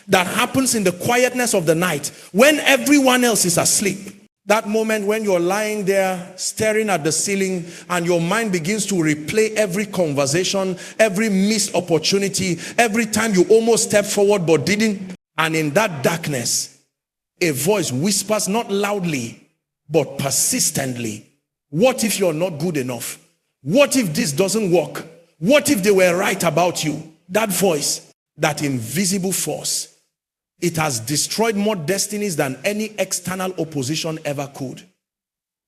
that happens in the quietness of the night when everyone else is asleep. That moment when you're lying there staring at the ceiling and your mind begins to replay every conversation, every missed opportunity, every time you almost stepped forward but didn't. And in that darkness, a voice whispers, not loudly, but persistently, what if you're not good enough? What if this doesn't work? What if they were right about you? That voice, that invisible force, it has destroyed more destinies than any external opposition ever could.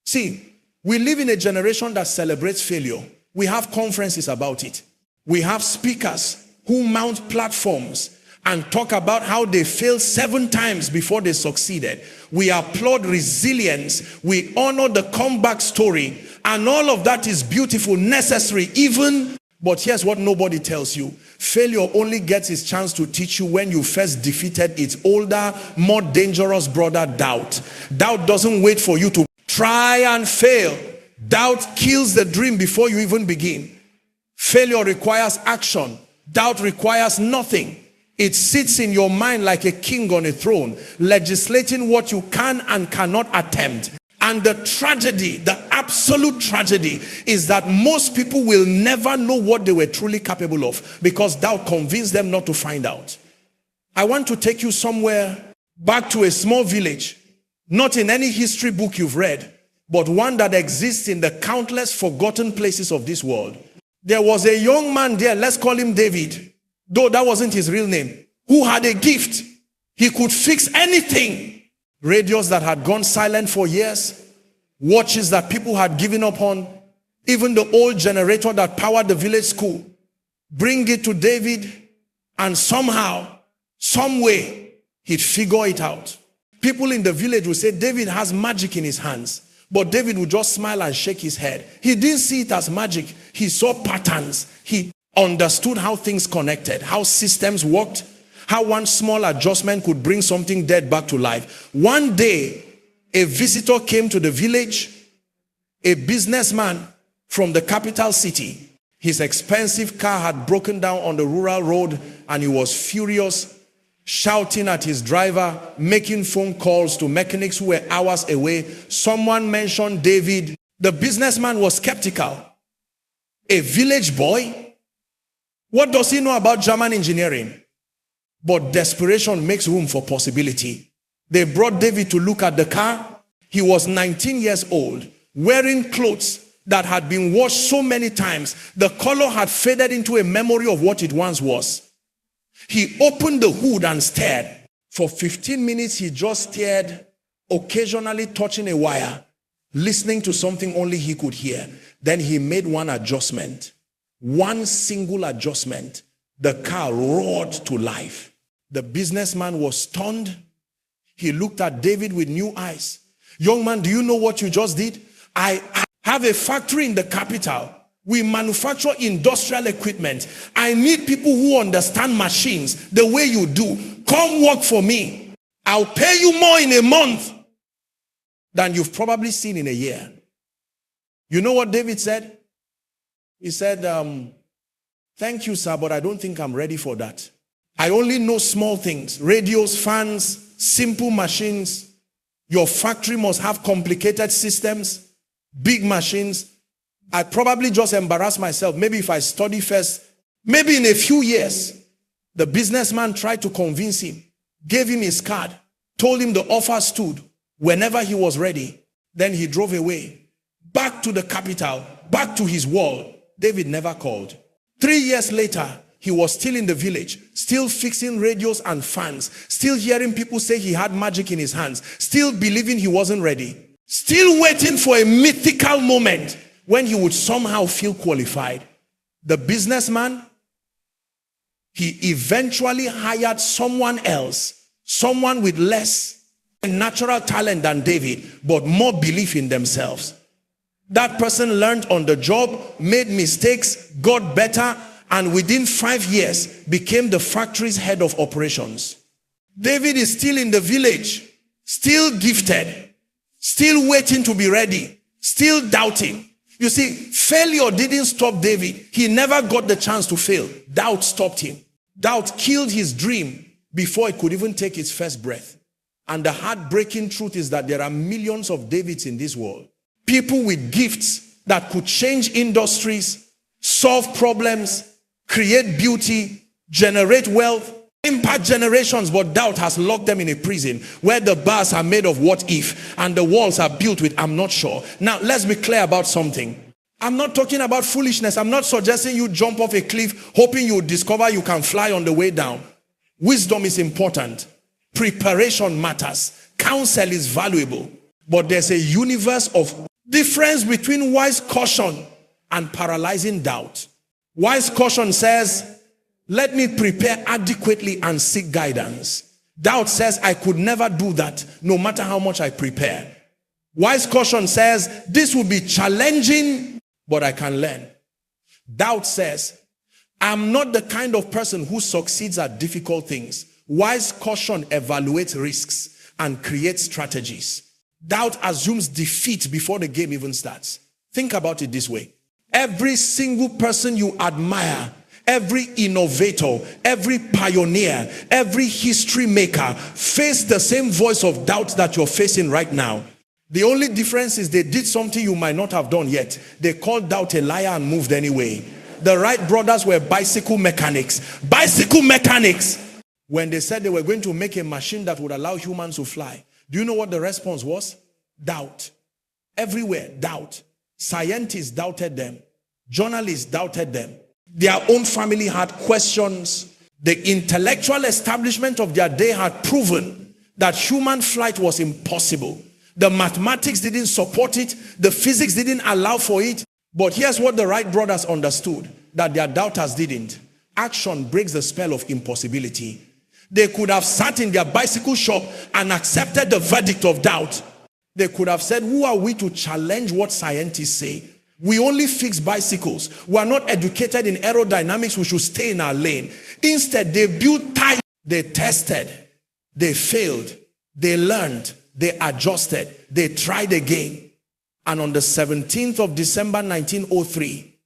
See, we live in a generation that celebrates failure. We have conferences about it. We have speakers who mount platforms and talk about how they failed 7 times before they succeeded. We applaud resilience. We honor the comeback story. And all of that is beautiful, necessary, even. But here's what nobody tells you. Failure only gets its chance to teach you when you first defeated its older, more dangerous brother, doubt. Doubt doesn't wait for you to try and fail. Doubt kills the dream before you even begin. Failure requires action. Doubt requires nothing. It sits in your mind like a king on a throne, legislating what you can and cannot attempt. And the tragedy, the absolute tragedy, is that most people will never know what they were truly capable of because doubt convinced them not to find out. I want to take you somewhere back to a small village, not in any history book you've read, but one that exists in the countless forgotten places of this world. There was a young man there, let's call him David, though that wasn't his real name, who had a gift. He could fix anything. Radios that had gone silent for years, watches that people had given up on, even the old generator that powered the village school. Bring it to David, and somehow, some way, he'd figure it out. People in the village would say, David has magic in his hands. But David would just smile and shake his head. He didn't see it as magic. He saw patterns. He understood how things connected, how systems worked, how one small adjustment could bring something dead back to life. One day, a visitor came to the village, a businessman from the capital city. His expensive car had broken down on the rural road and he was furious, shouting at his driver, making phone calls to mechanics who were hours away. Someone mentioned David. The businessman was skeptical. A village boy? What does he know about German engineering? But desperation makes room for possibility. They brought David to look at the car. He was 19 years old, wearing clothes that had been washed so many times. The color had faded into a memory of what it once was. He opened the hood and stared. For 15 minutes, he just stared, occasionally touching a wire, listening to something only he could hear. Then he made one adjustment. One single adjustment. The car roared to life. The businessman was stunned. He looked at David with new eyes. Young man, do you know what you just did? I have a factory in the capital. We manufacture industrial equipment. I need people who understand machines the way you do. Come work for me. I'll pay you more in a month than you've probably seen in a year. You know what David said? He said, thank you, sir, but I don't think I'm ready for that. I only know small things, radios, fans, simple machines. Your factory must have complicated systems, big machines. I probably just embarrass myself. Maybe if I study first, maybe in a few years. The businessman tried to convince him, gave him his card, told him the offer stood whenever he was ready. Then he drove away, back to the capital, back to his world. David never called. 3 years later, he was still in the village, still fixing radios and fans, still hearing people say he had magic in his hands, still believing he wasn't ready, still waiting for a mythical moment when he would somehow feel qualified. The businessman, he eventually hired someone else, someone with less natural talent than David, but more belief in themselves. That person learned on the job, made mistakes, got better, and within 5 years became the factory's head of operations. David is still in the village, still gifted, still waiting to be ready, still doubting. You see, failure didn't stop David. He never got the chance to fail. Doubt stopped him. Doubt killed his dream. before it could even take its first breath. And the heartbreaking truth is that there are millions of Davids in this world. People with gifts that could change industries, solve problems, create beauty, generate wealth, impact generations, but doubt has locked them in a prison where the bars are made of what if and the walls are built with I'm not sure. Now, let's be clear about something. I'm not talking about foolishness. I'm not suggesting you jump off a cliff hoping you discover you can fly on the way down. Wisdom is important. Preparation matters. Counsel is valuable. But there's a universe of difference between wise caution and paralyzing doubt. Wise caution says, let me prepare adequately and seek guidance. Doubt says, I could never do that no matter how much I prepare. Wise caution says, this will be challenging, but I can learn. Doubt says, I'm not the kind of person who succeeds at difficult things. Wise caution evaluates risks and creates strategies. Doubt assumes defeat before the game even starts. Think about it this way. Every single person you admire, every innovator, every pioneer, every history maker faced the same voice of doubt that you're facing right now. The only difference is they did something you might not have done yet. They called doubt a liar and moved anyway. The Wright brothers were bicycle mechanics. Bicycle mechanics! When they said they were going to make a machine that would allow humans to fly, do you know what the response was? Doubt. Everywhere, doubt. Scientists doubted them. Journalists doubted them. Their own family had questions. The intellectual establishment of their day had proven that human flight was impossible. The mathematics didn't support it. The physics didn't allow for it. But here's what the Wright brothers understood that their doubters didn't. Action breaks the spell of impossibility. They could have sat in their bicycle shop and accepted the verdict of doubt. They could have said, who are we to challenge what scientists say? We only fix bicycles. We are not educated in aerodynamics. We should stay in our lane. Instead, they built tires. They tested. They failed. They learned. They adjusted. They tried again. And on the 17th of December 1903,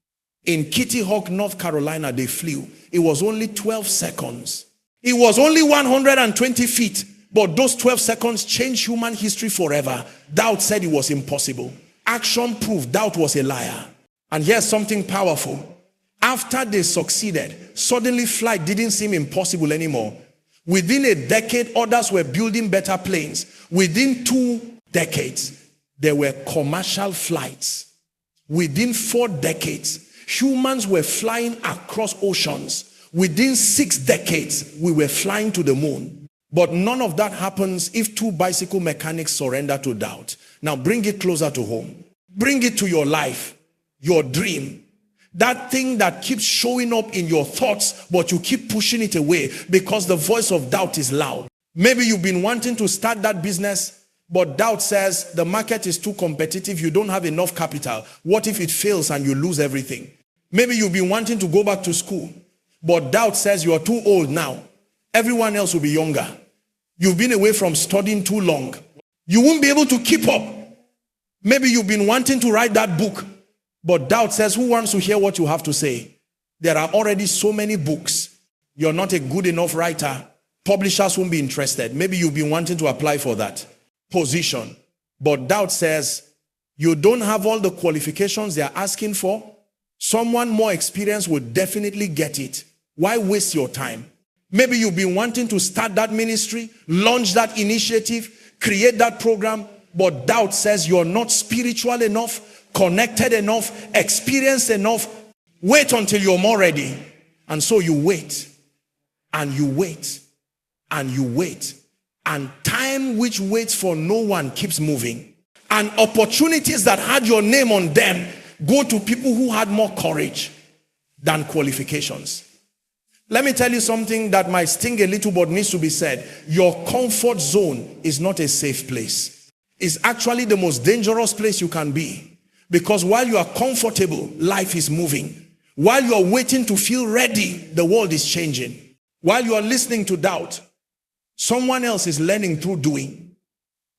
in Kitty Hawk, North Carolina, they flew. It was only 12 seconds. It was only 120 feet. But those 12 seconds changed human history forever. Doubt said it was impossible. Action proved doubt was a liar. And here's something powerful. After they succeeded, suddenly flight didn't seem impossible anymore. Within a decade, others were building better planes. Within 2 decades, there were commercial flights. Within 4 decades, humans were flying across oceans. Within 6 decades, we were flying to the moon. But none of that happens if 2 bicycle mechanics surrender to doubt. Now bring it closer to home. Bring it to your life, your dream. That thing that keeps showing up in your thoughts, but you keep pushing it away because the voice of doubt is loud. Maybe you've been wanting to start that business, but doubt says the market is too competitive. You don't have enough capital. What if it fails and you lose everything? Maybe you've been wanting to go back to school, but doubt says you are too old now. Everyone else will be younger. You've been away from studying too long. You won't be able to keep up. Maybe you've been wanting to write that book, but doubt says, who wants to hear what you have to say? There are already so many books. You're not a good enough writer. Publishers won't be interested. Maybe you've been wanting to apply for that position. But doubt says, you don't have all the qualifications they're asking for. Someone more experienced would definitely get it. Why waste your time? Maybe you've been wanting to start that ministry, launch that initiative, create that program, but doubt says you're not spiritual enough, connected enough, experienced enough. Wait until you're more ready. And so you wait, and you wait, and you wait. And time which waits for no one keeps moving. And opportunities that had your name on them go to people who had more courage than qualifications. Let me tell you something that might sting a little but needs to be said. Your comfort zone is not a safe place. It's actually the most dangerous place you can be. Because while you are comfortable, life is moving. While you are waiting to feel ready, the world is changing. While you are listening to doubt, someone else is learning through doing.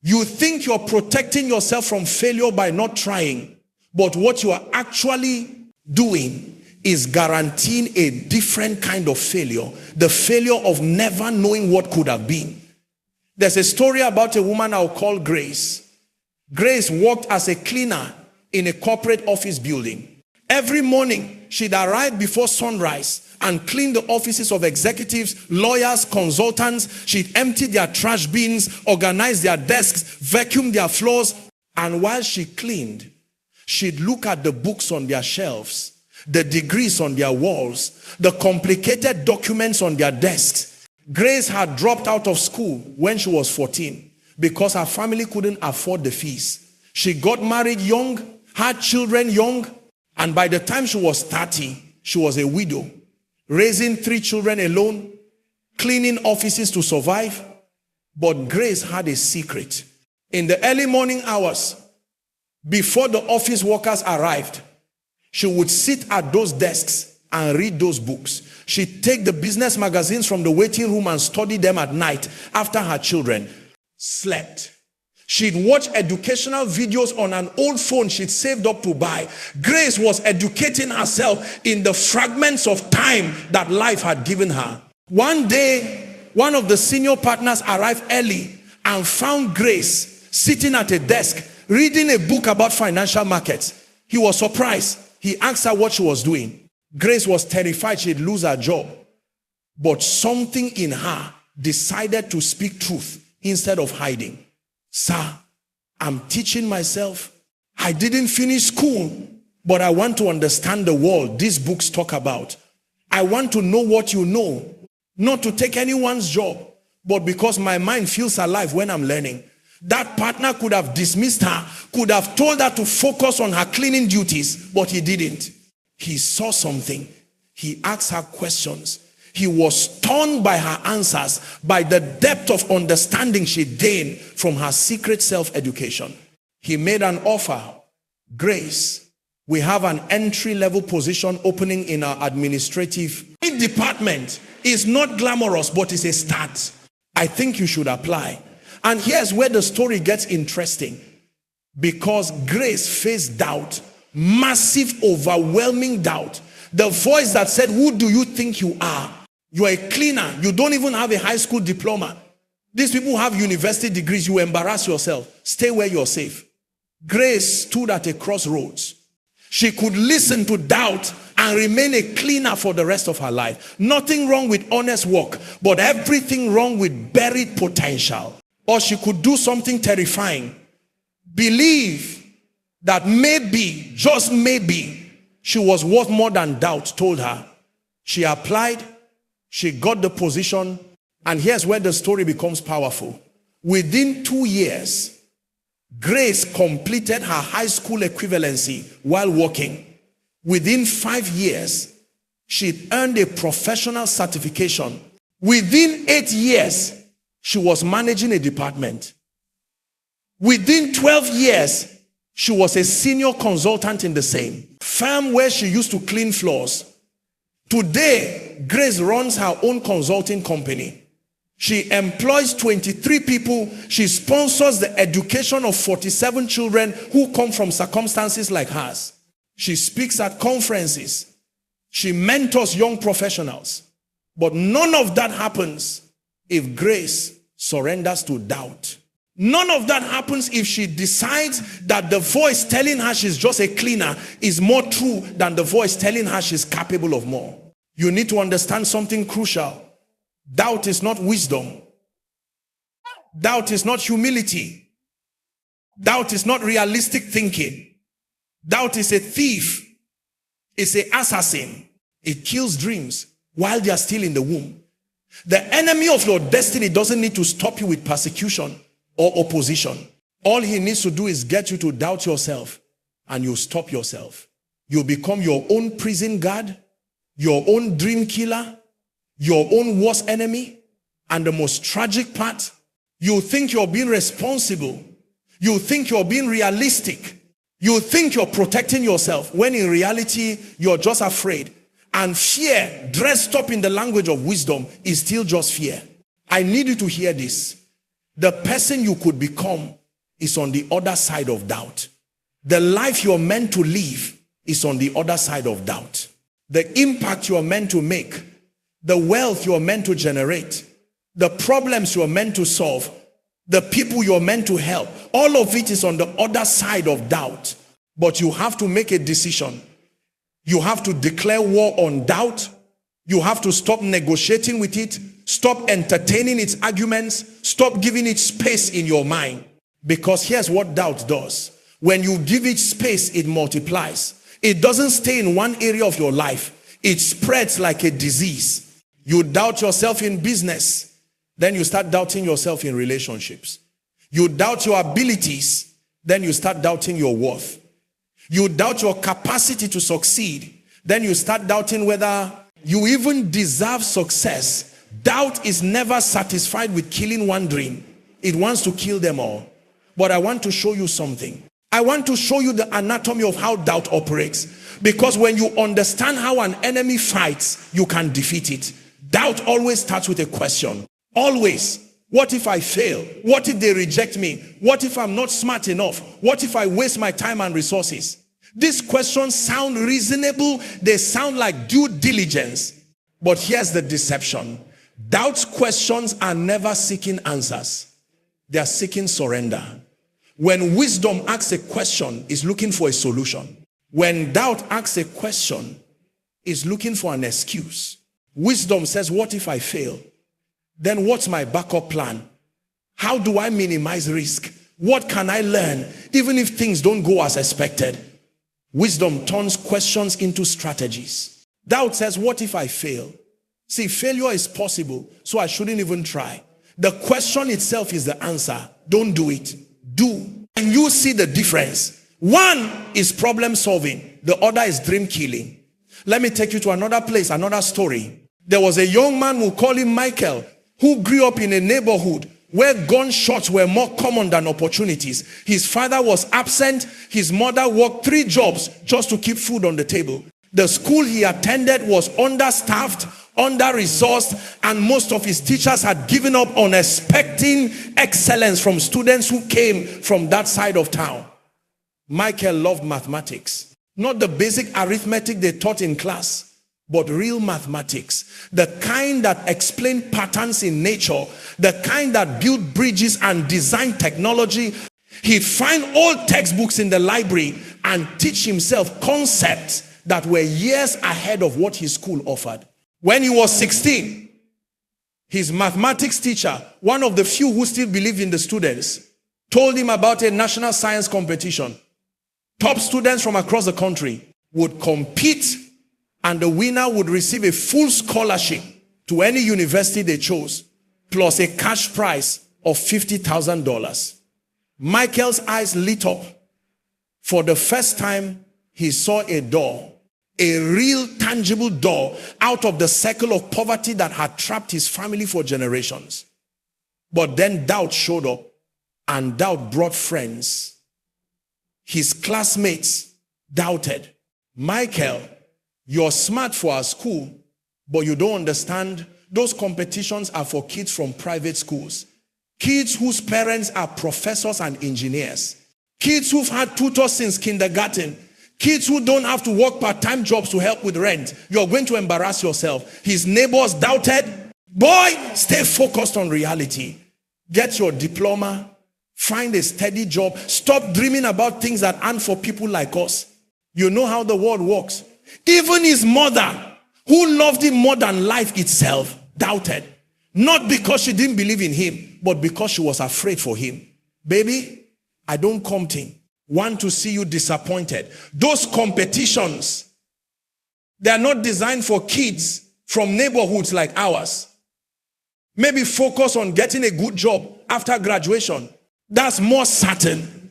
You think you're protecting yourself from failure by not trying. But what you are actually doing is guaranteeing a different kind of failure. The failure of never knowing what could have been. There's a story about a woman I'll call Grace. Grace worked as a cleaner in a corporate office building. Every morning, she'd arrive before sunrise and clean the offices of executives, lawyers, consultants. She'd empty their trash bins, organize their desks, vacuum their floors. And while she cleaned, she'd look at the books on their shelves, the degrees on their walls, the complicated documents on their desks. Grace had dropped out of school when she was 14 because her family couldn't afford the fees. She got married young, had children young, and by the time she was 30, she was a widow, raising 3 children alone, cleaning offices to survive. But Grace had a secret. In the early morning hours, before the office workers arrived, she would sit at those desks and read those books. She'd take the business magazines from the waiting room and study them at night after her children slept. She'd watch educational videos on an old phone she'd saved up to buy. Grace was educating herself in the fragments of time that life had given her. One day, one of the senior partners arrived early and found Grace sitting at a desk reading a book about financial markets. He was surprised. He asked her what she was doing. Grace was terrified she'd lose her job. But something in her decided to speak truth instead of hiding. Sir, I'm teaching myself. I didn't finish school, but I want to understand the world these books talk about. I want to know what you know, not to take anyone's job, but because my mind feels alive when I'm learning. That partner could have dismissed her, could have told her to focus on her cleaning duties, but he didn't. He saw something. He asked her questions. He was stunned by her answers, by the depth of understanding she gained from her secret self-education. He made an offer. Grace, we have an entry-level position opening in our administrative department. It's not glamorous, but it's a start. I think you should apply. And here's where the story gets interesting. Because Grace faced doubt, massive, overwhelming doubt. The voice that said, who do you think you are? You're a cleaner. You don't even have a high school diploma. These people have university degrees. You embarrass yourself. Stay where you're safe. Grace stood at a crossroads. She could listen to doubt and remain a cleaner for the rest of her life. Nothing wrong with honest work, but everything wrong with buried potential. Or she could do something terrifying. Believe that maybe, just maybe, she was worth more than doubt told her. She applied. She got the position, and here's where the story becomes powerful. Within 2 years, Grace completed her high school equivalency while working. Within 5 years, she earned a professional certification. Within 8 years, she was managing a department. Within 12 years, she was a senior consultant in the same firm where she used to clean floors. Today, Grace runs her own consulting company. She employs 23 people. She sponsors the education of 47 children who come from circumstances like hers. She speaks at conferences. She mentors young professionals. But none of that happens if Grace surrenders to doubt. None of that happens if she decides that the voice telling her she's just a cleaner is more true than the voice telling her she's capable of more. You need to understand something crucial. Doubt is not wisdom. Doubt is not humility. Doubt is not realistic thinking. Doubt is a thief. It's an assassin. It kills dreams while they are still in the womb. The enemy of your destiny doesn't need to stop you with persecution or opposition. All he needs to do is get you to doubt yourself, and you stop yourself. You become your own prison guard, your own dream killer, your own worst enemy. And the most tragic part, you think you're being responsible. You think you're being realistic. You think you're protecting yourself, when in reality, you're just afraid. And fear, dressed up in the language of wisdom, is still just fear. I need you to hear this. The person you could become is on the other side of doubt. The life you're meant to live is on the other side of doubt. the impact you are meant to make, the wealth you are meant to generate, the problems you are meant to solve, the people you are meant to help. All of it is on the other side of doubt. But you have to make a decision. You have to declare war on doubt. You have to stop negotiating with it. Stop entertaining its arguments. Stop giving it space in your mind. Because here's what doubt does. When you give it space, it multiplies. It doesn't stay in one area of your life. It spreads like a disease. You doubt yourself in business. Then you start doubting yourself in relationships. You doubt your abilities. Then you start doubting your worth. You doubt your capacity to succeed. Then you start doubting whether you even deserve success. Doubt is never satisfied with killing one dream. It wants to kill them all. But I want to show you something. I want to show you the anatomy of how doubt operates. Because when you understand how an enemy fights, you can defeat it. Doubt always starts with a question. Always. What if I fail? What if they reject me? What if I'm not smart enough? What if I waste my time and resources? These questions sound reasonable. They sound like due diligence. But here's the deception. Doubt's questions are never seeking answers. They are seeking surrender. When wisdom asks a question, it's looking for a solution. When doubt asks a question, it's looking for an excuse. Wisdom says, what if I fail? Then what's my backup plan? How do I minimize risk? What can I learn even if things don't go as expected? Wisdom turns questions into strategies. Doubt says, what if I fail? See, failure is possible, so I shouldn't even try. The question itself is the answer. Don't do it. Do. And you see the difference. One is problem solving. The other is dream killing. Let me take you to another place, another story. There was a young man, we'll call him Michael, who grew up in a neighborhood where gunshots were more common than opportunities. His father was absent. His mother worked 3 jobs just to keep food on the table. The school he attended was understaffed, under-resourced, and most of his teachers had given up on expecting excellence from students who came from that side of town. Michael loved mathematics. Not the basic arithmetic they taught in class, but real mathematics. The kind that explained patterns in nature, the kind that built bridges and designed technology. He'd find old textbooks in the library and teach himself concepts that were years ahead of what his school offered. When he was 16, his mathematics teacher, one of the few who still believed in the students, told him about a national science competition. Top students from across the country would compete, and the winner would receive a full scholarship to any university they chose, plus a cash prize of $50,000. Michael's eyes lit up. For the first time, he saw a door, a real tangible door out of the circle of poverty that had trapped his family for generations. But then doubt showed up, and doubt brought friends. His classmates doubted. Michael, you're smart for our school, but you don't understand. Those competitions are for kids from private schools. Kids whose parents are professors and engineers. Kids who've had tutors since kindergarten. Kids who don't have to work part-time jobs to help with rent. You're going to embarrass yourself. His neighbors doubted. Boy, stay focused on reality. Get your diploma. Find a steady job. Stop dreaming about things that aren't for people like us. You know how the world works. Even his mother, who loved him more than life itself, doubted. Not because she didn't believe in him, but because she was afraid for him. Baby, I don't want to see you disappointed. Those competitions, they are not designed for kids from neighborhoods like ours. Maybe focus on getting a good job after graduation. That's more certain.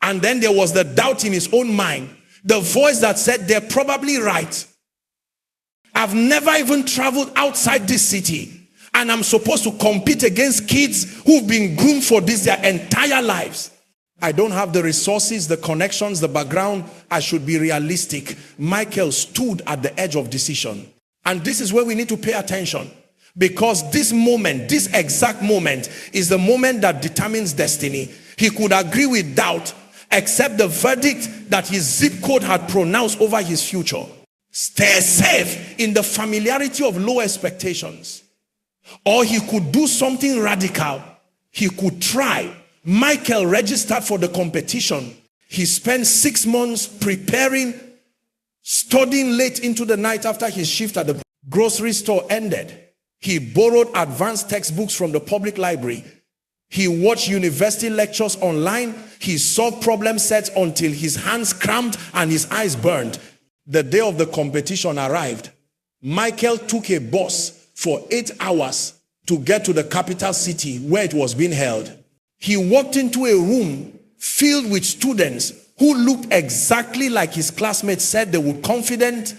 And then there was the doubt in his own mind. The voice that said, they're probably right. I've never even traveled outside this city, and I'm supposed to compete against kids who've been groomed for this their entire lives. I don't have the resources, the connections, the background. I should be realistic. Michael stood at the edge of decision. And this is where we need to pay attention. Because this moment, this exact moment, is the moment that determines destiny. He could agree with doubt, accept the verdict that his zip code had pronounced over his future. stay safe in the familiarity of low expectations. Or he could do something radical. He could try. Michael registered for the competition. He spent 6 months preparing, studying late into the night after his shift at the grocery store ended. He borrowed advanced textbooks from the public library. He watched university lectures online. He solved problem sets until his hands cramped and his eyes burned. The day of the competition arrived. Michael took a bus for 8 hours to get to the capital city where it was being held. He walked into a room filled with students who looked exactly like his classmates said they would, confident,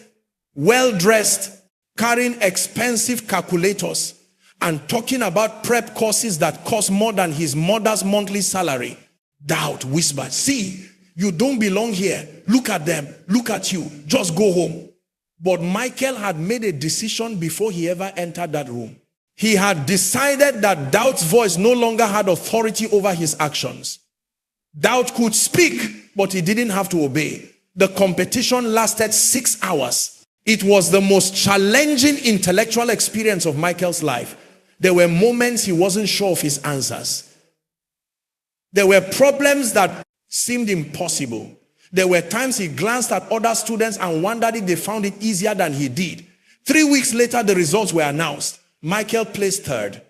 well-dressed, carrying expensive calculators and talking about prep courses that cost more than his mother's monthly salary. Doubt whispered, see, you don't belong here. Look at them. Look at you. Just go home. But Michael had made a decision before he ever entered that room. He had decided that doubt's voice no longer had authority over his actions. Doubt could speak, but he didn't have to obey. The competition lasted 6 hours. It was the most challenging intellectual experience of Michael's life. There were moments he wasn't sure of his answers. There were problems that seemed impossible. There were times he glanced at other students and wondered if they found it easier than he did. 3 weeks later, the results were announced. Michael placed third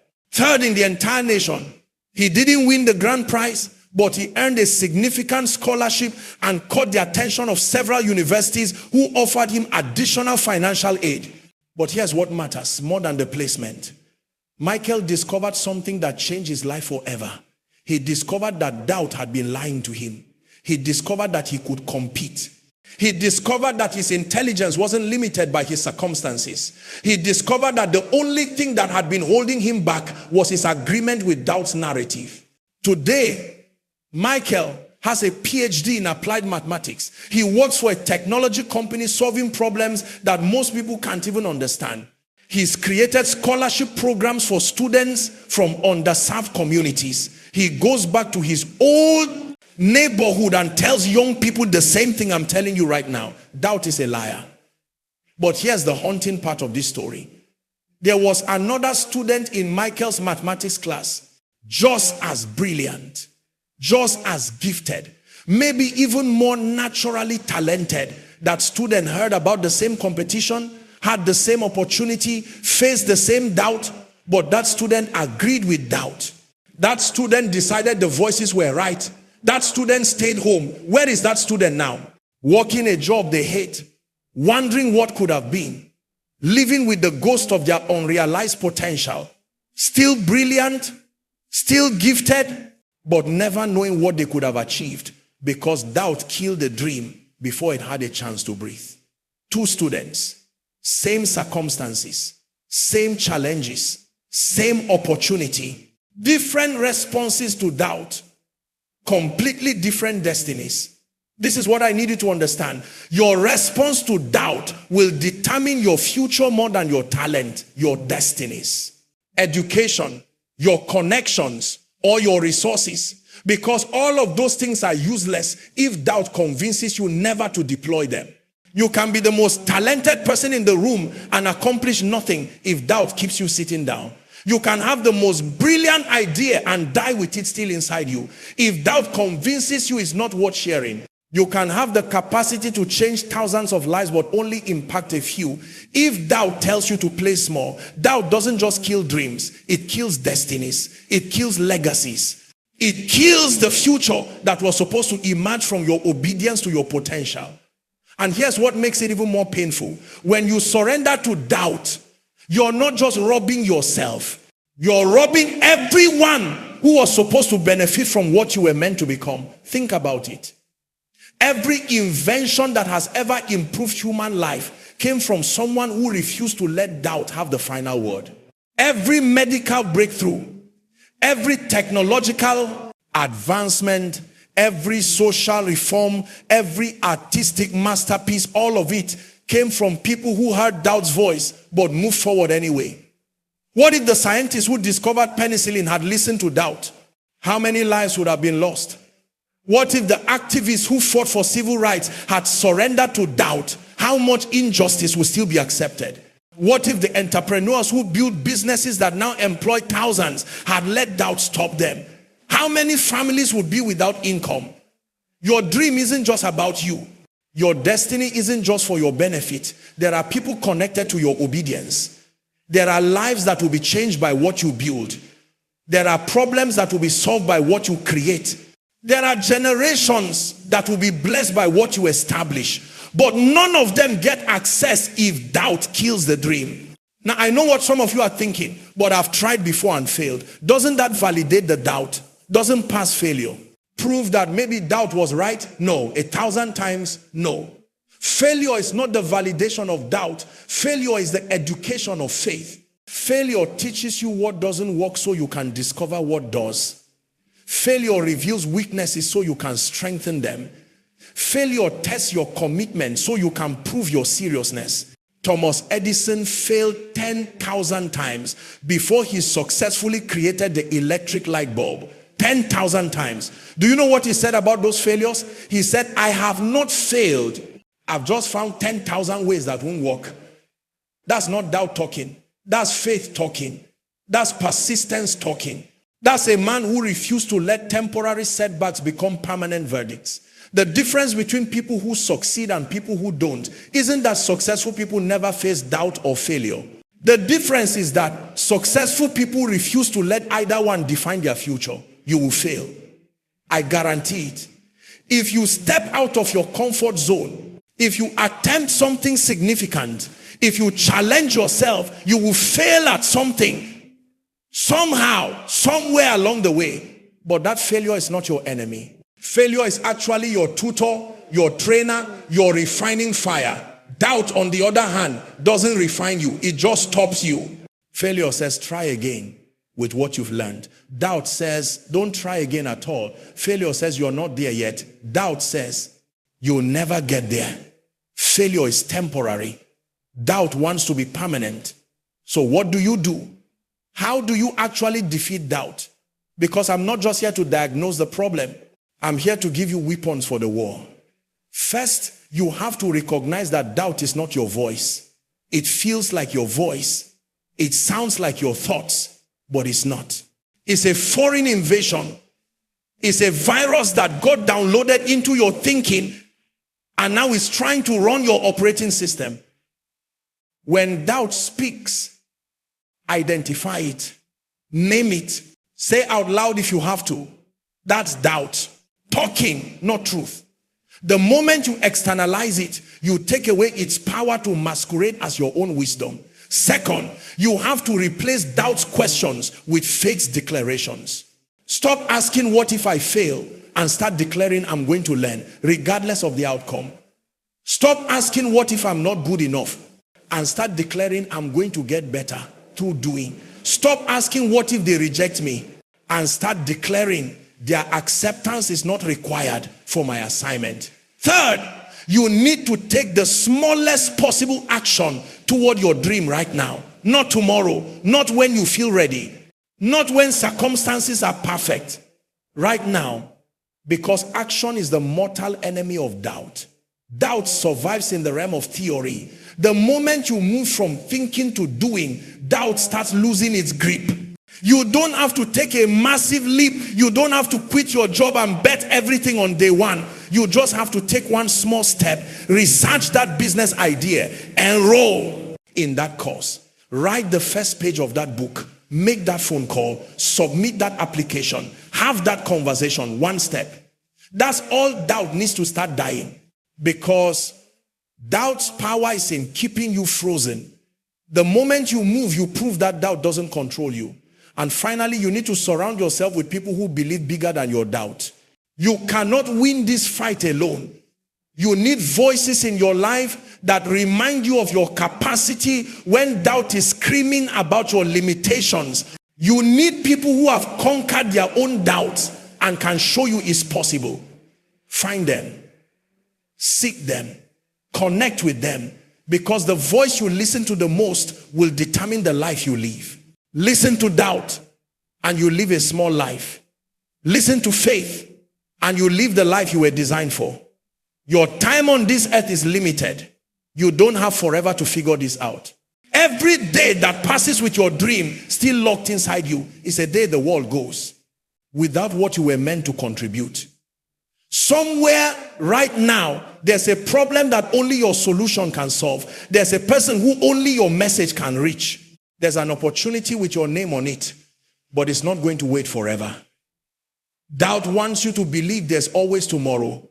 in the entire nation. He didn't win the grand prize, but he earned a significant scholarship and caught the attention of several universities who offered him additional financial aid. But here's what matters more than the placement. Michael discovered something that changed his life forever. He discovered that doubt had been lying to him. He discovered that he could compete. He discovered that his intelligence wasn't limited by his circumstances. He discovered that the only thing that had been holding him back was his agreement with doubt's narrative. Today, Michael has a PhD in applied mathematics. He works for a technology company solving problems that most people can't even understand. He's created scholarship programs for students from underserved communities. He goes back to his old neighborhood and tells young people the same thing I'm telling you right now. Doubt is a liar. But here's the haunting part of this story. There was another student in Michael's mathematics class, just as brilliant, just as gifted, maybe even more naturally talented. That student heard about the same competition, had the same opportunity, faced the same doubt, but that student agreed with doubt. That student decided the voices were right. That student stayed home. Where is that student now? Working a job they hate, wondering what could have been, living with the ghost of their unrealized potential, still brilliant, still gifted, but never knowing what they could have achieved because doubt killed the dream before it had a chance to breathe. 2 students, same circumstances, same challenges, same opportunity, different responses to doubt, completely different destinies. This is what I need you to understand. Your response to doubt will determine your future more than your talent, your destinies, education, your connections, or your resources. Because all of those things are useless if doubt convinces you never to deploy them. You can be the most talented person in the room and accomplish nothing if doubt keeps you sitting down. You can have the most brilliant idea and die with it still inside you. If doubt convinces you it's not worth sharing, you can have the capacity to change thousands of lives but only impact a few. If doubt tells you to play small, doubt doesn't just kill dreams, it kills destinies, it kills legacies. It kills the future that was supposed to emerge from your obedience to your potential. And here's what makes it even more painful. When you surrender to doubt, you're not just robbing yourself. You're robbing everyone who was supposed to benefit from what you were meant to become. Think about it. Every invention that has ever improved human life came from someone who refused to let doubt have the final word. Every medical breakthrough, every technological advancement, every social reform, every artistic masterpiece, all of it came from people who heard doubt's voice but moved forward anyway. What if the scientists who discovered penicillin had listened to doubt? How many lives would have been lost? What if the activists who fought for civil rights had surrendered to doubt? How how much injustice will still be accepted? What if the entrepreneurs who build businesses that now employ thousands had let doubt stop them? How many families would be without income? Your dream isn't just about you. Your destiny isn't just for your benefit. There are people connected to your obedience. There are lives that will be changed by what you build. There are problems that will be solved by what you create. There are generations that will be blessed by what you establish. But none of them get access if doubt kills the dream. Now, I know what some of you are thinking, but I've tried before and failed. Doesn't that validate the doubt? Doesn't pass failure prove that maybe doubt was right? No. 1,000 times no. Failure is not the validation of doubt. Failure is the education of faith. Failure teaches you what doesn't work so you can discover what does. Failure reveals weaknesses so you can strengthen them. Failure tests your commitment so you can prove your seriousness. Thomas Edison failed 10,000 times before he successfully created the electric light bulb. 10,000 times. Do you know what he said about those failures? He said, I have not failed. I've just found 10,000 ways that won't work. That's not doubt talking. That's faith talking. That's persistence talking. That's a man who refused to let temporary setbacks become permanent verdicts. The difference between people who succeed and people who don't isn't that successful people never face doubt or failure. The difference is that successful people refuse to let either one define their future. You will fail. I guarantee it. If you step out of your comfort zone, if you attempt something significant, if you challenge yourself, you will fail at something. Somehow, somewhere along the way. But that failure is not your enemy. Failure is actually your tutor, your trainer, your refining fire. Doubt, on the other hand, doesn't refine you. It just stops you. Failure says, try again with what you've learned. Doubt says, don't try again at all. Failure says, you're not there yet. Doubt says, you'll never get there. Failure is temporary. Doubt wants to be permanent. So what do? How do you actually defeat doubt? Because I'm not just here to diagnose the problem. I'm here to give you weapons for the war. First, you have to recognize that doubt is not your voice. It feels like your voice. It sounds like your thoughts, but it's not. It's a foreign invasion. It's a virus that got downloaded into your thinking and now is trying to run your operating system. When doubt speaks, identify it, name it, say out loud if you have to. That's doubt. Talking, not truth. The moment you externalize it, you take away its power to masquerade as your own wisdom. Second, you have to replace doubt's questions with faith's declarations. Stop asking, what if I fail? And start declaring, I'm going to learn, regardless of the outcome. Stop asking, what if I'm not good enough? And start declaring, I'm going to get better through doing. Stop asking, what if they reject me? And start declaring, their acceptance is not required for my assignment. Third, you need to take the smallest possible action toward your dream right now. Not tomorrow, not when you feel ready, not when circumstances are perfect. Right now, because action is the mortal enemy of doubt. Doubt survives in the realm of theory. The moment you move from thinking to doing, doubt starts losing its grip. You don't have to take a massive leap. You don't have to quit your job and bet everything on day one. You just have to take one small step, research that business idea, enroll in that course. Write the first page of that book. Make that phone call. Submit that application. Have that conversation. One step. That's all doubt needs to start dying. Because doubt's power is in keeping you frozen. The moment you move, you prove that doubt doesn't control you. And finally, you need to surround yourself with people who believe bigger than your doubt. You cannot win this fight alone. You need voices in your life that remind you of your capacity when doubt is screaming about your limitations. You need people who have conquered their own doubts and can show you it's possible. Find them. Seek them. Connect with them. Because the voice you listen to the most will determine the life you live. Listen to doubt and you live a small life. Listen to faith and you live the life you were designed for. Your time on this earth is limited. You don't have forever to figure this out. Every day that passes with your dream still locked inside you is a day the world goes without what you were meant to contribute. Somewhere right now, there's a problem that only your solution can solve. There's a person who only your message can reach. There's an opportunity with your name on it, but it's not going to wait forever. Doubt wants you to believe there's always tomorrow.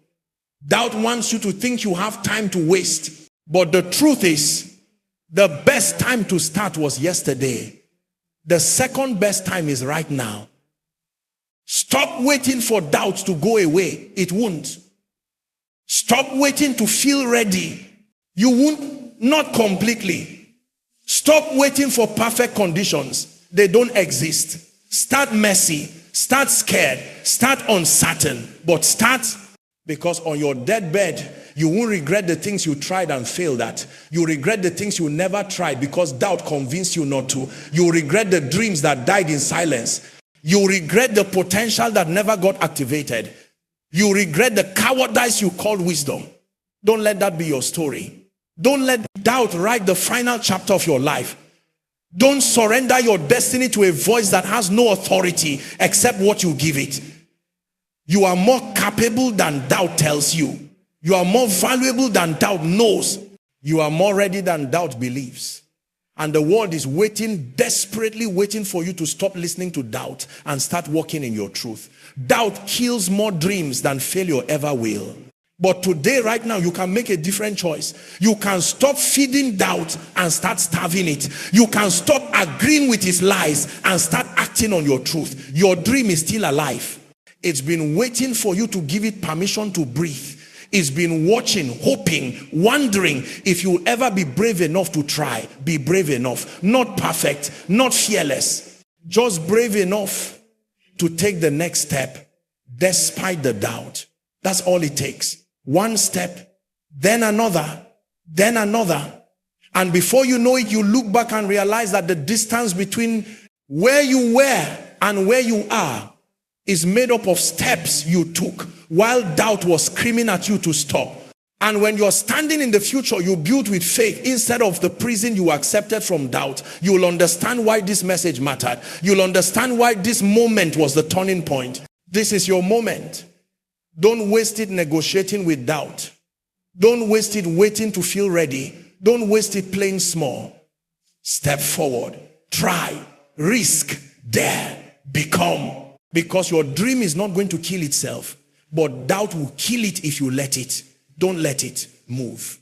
Doubt wants you to think you have time to waste. But the truth is, the best time to start was yesterday. The second best time is right now. Stop waiting for doubt to go away. It won't. Stop waiting to feel ready. You won't, not completely. Stop waiting for perfect conditions. They don't exist. Start messy. Start scared. Start uncertain. But start, because on your deathbed, you won't regret the things you tried and failed at. You regret the things you never tried because doubt convinced you not to. You regret the dreams that died in silence. You regret the potential that never got activated. You regret the cowardice you called wisdom. Don't let that be your story. Don't let doubt write the final chapter of your life. Don't surrender your destiny to a voice that has no authority except what you give it. You are more capable than doubt tells you. You are more valuable than doubt knows. You are more ready than doubt believes. And the world is waiting, desperately waiting for you to stop listening to doubt and start walking in your truth. Doubt kills more dreams than failure ever will. But today, right now, you can make a different choice. You can stop feeding doubt and start starving it. You can stop agreeing with his lies and start acting on your truth. Your dream is still alive. It's been waiting for you to give it permission to breathe. It's been watching, hoping, wondering if you'll ever be brave enough to try. Be brave enough. Not perfect, not fearless. Just brave enough to take the next step despite the doubt. That's all it takes. One step, then another, then another. And before you know it, you look back and realize that the distance between where you were and where you are is made up of steps you took while doubt was screaming at you to stop. And when you're standing in the future, you build with faith instead of the prison you accepted from doubt. You'll understand why this message mattered. You'll understand why this moment was the turning point. This is your moment. Don't waste it negotiating with doubt. Don't waste it waiting to feel ready. Don't waste it playing small. Step forward. Try. Risk. Dare. Become. Because your dream is not going to kill itself, but doubt will kill it if you let it. Don't let it move.